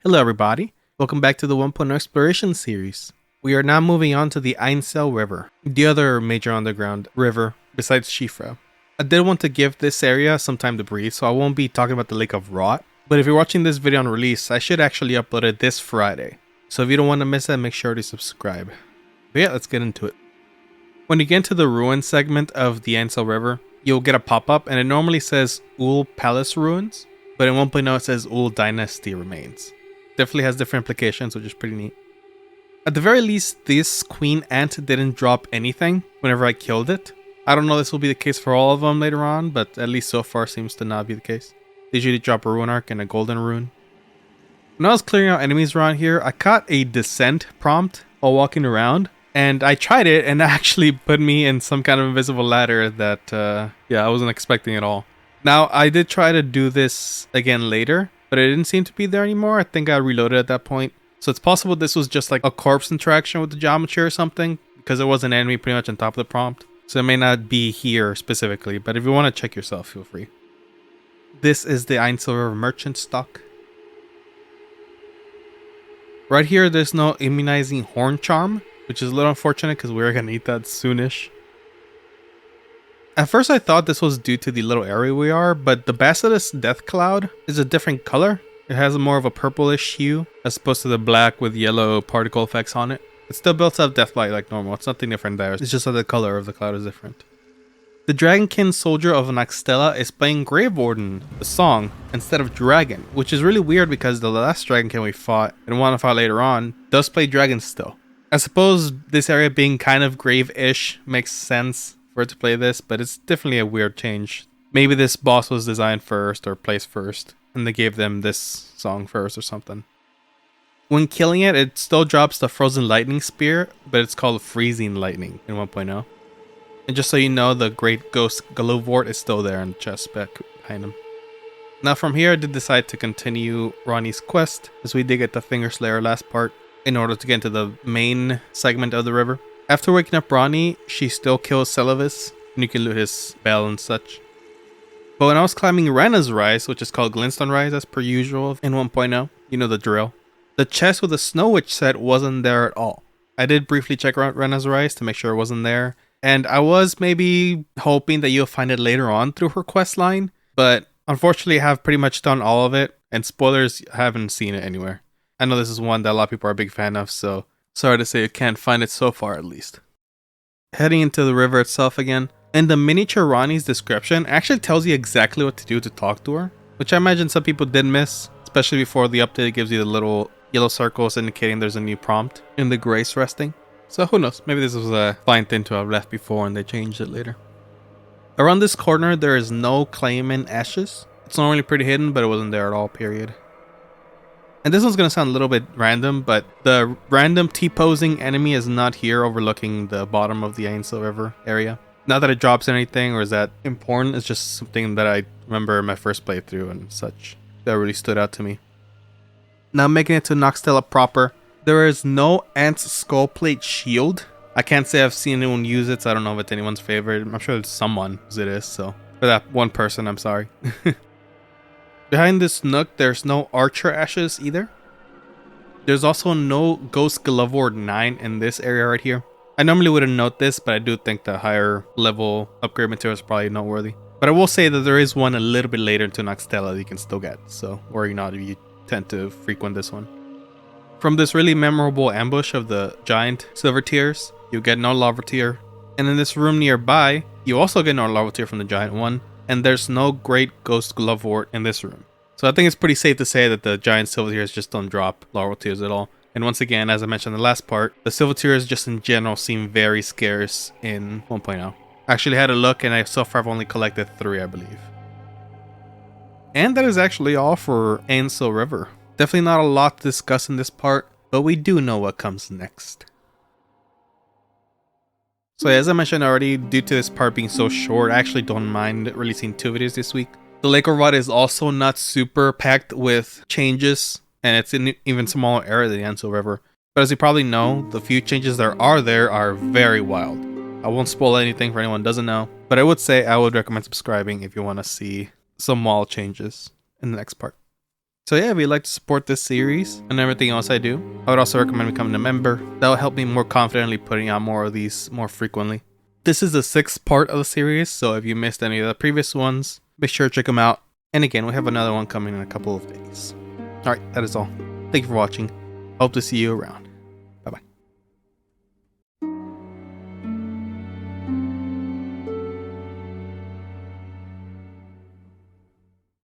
Hello everybody, welcome back to the 1.0 Exploration series. We are now moving on to the Ainsel River, the other major underground river besides Shifra. I did want to give this area some time to breathe, so I won't be talking about the Lake of Rot, but if you're watching this video on release, I should actually upload it this Friday. So if you don't want to miss that, make sure to subscribe. But yeah, let's get into it. When you get into the ruin segment of the Ainsel River, you'll get a pop-up and it normally says Ul Palace Ruins, but in 1.0 it says Ul Dynasty Remains. Definitely has different implications, which is pretty neat. At the very least, this queen ant didn't drop anything whenever I killed it. I don't know if this will be the case for all of them later on, but at least so far seems to not be the case. They usually drop a ruin arc and a golden rune. When I was clearing out enemies around here, I caught a descent prompt while walking around, and I tried it and it actually put me in some kind of invisible ladder that I wasn't expecting at all. Now, I did try to do this again later, but it didn't seem to be there anymore. I think I reloaded at that point. So it's possible this was just like a corpse interaction with the geometry or something, because there was an enemy pretty much on top of the prompt. So it may not be here specifically, but if you want to check yourself, feel free. This is the Ainsel River merchant stock. Right here, there's no immunizing horn charm, which is a little unfortunate because we're going to need that soonish. At first I thought this was due to the little area we are, but the Basilisk Death Cloud is a different color. It has more of a purplish hue as opposed to the black with yellow particle effects on it. It still builds up Deathlight like normal, it's nothing different there, it's just that the color of the cloud is different. The Dragonkin Soldier of Nokstella is playing Grave Warden, the song, instead of Dragon, which is really weird because the last Dragonkin we fought, and want to fight later on, does play Dragon still. I suppose this area being kind of grave-ish makes sense for it to play this, but it's definitely a weird change. Maybe this boss was designed first or placed first, and they gave them this song first or something. When killing it, it still drops the Frozen Lightning Spear, but it's called Freezing Lightning in 1.0. And just so you know, the Great Ghost Galovort is still there in the chest back behind him. Now from here, I did decide to continue Ranni's quest, as we did get the Finger Slayer last part, in order to get into the main segment of the river. After waking up Ranni, she still kills Celavis, and you can loot his bell and such. But when I was climbing Renna's Rise, which is called Glintstone Rise as per usual in 1.0, you know the drill, the chest with the Snow Witch set wasn't there at all. I did briefly check out Renna's Rise to make sure it wasn't there, and I was maybe hoping that you'll find it later on through her quest line, but unfortunately I have pretty much done all of it, and spoilers, I haven't seen it anywhere. I know this is one that a lot of people are a big fan of, so sorry to say you can't find it so far at least. Heading into the river itself again, and the miniature Ranni's description actually tells you exactly what to do to talk to her, which I imagine some people did miss, especially before the update. It gives you the little yellow circles indicating there's a new prompt in the Grace resting. So who knows, maybe this was a fine thing to have left before and they changed it later. Around this corner there is no Claimant Ashes. It's normally pretty hidden, but it wasn't there at all, period. And this one's going to sound a little bit random, but the random T-posing enemy is not here overlooking the bottom of the Ainsel River area. Not that it drops anything or is that important, it's just something that I remember in my first playthrough and such that really stood out to me. Now making it to Nokstella proper, there is no Ant's Skullplate Shield. I can't say I've seen anyone use it, so I don't know if it's anyone's favorite. I'm sure it's someone's it is, so for that one person, I'm sorry. Behind this nook, there's no Archer Ashes either. There's also no Ghost Galovort 9 in this area right here. I normally wouldn't note this, but I do think the higher level upgrade material is probably noteworthy. But I will say that there is one a little bit later into Nokstella that you can still get, so worry not if you tend to frequent this one. From this really memorable ambush of the giant silver tears, you get no lava tear. And in this room nearby, you also get no lava tear from the giant one. And there's no Great Ghost Galovort in this room. So I think it's pretty safe to say that the giant silver tears just don't drop lava tears at all. And once again, as I mentioned in the last part, the silver tears just in general seem very scarce in 1.0. I actually had a look and so far I've only collected 3, I believe. And that is actually all for Ainsel River. Definitely not a lot to discuss in this part, but we do know what comes next. So as I mentioned already, due to this part being so short, I actually don't mind releasing 2 videos this week. The Lake of Rot is also not super packed with changes, and it's in an even smaller area than the Ainsel River. But as you probably know, the few changes there are very wild. I won't spoil anything for anyone who doesn't know, but I would say I would recommend subscribing if you want to see some wild changes in the next part. So yeah, if you'd like to support this series and everything else I do, I would also recommend becoming a member. That will help me more confidently putting out more of these more frequently. This is the 6th part of the series, so if you missed any of the previous ones, be sure to check them out. And again, we have another one coming in a couple of days. Alright, that is all. Thank you for watching. Hope to see you around.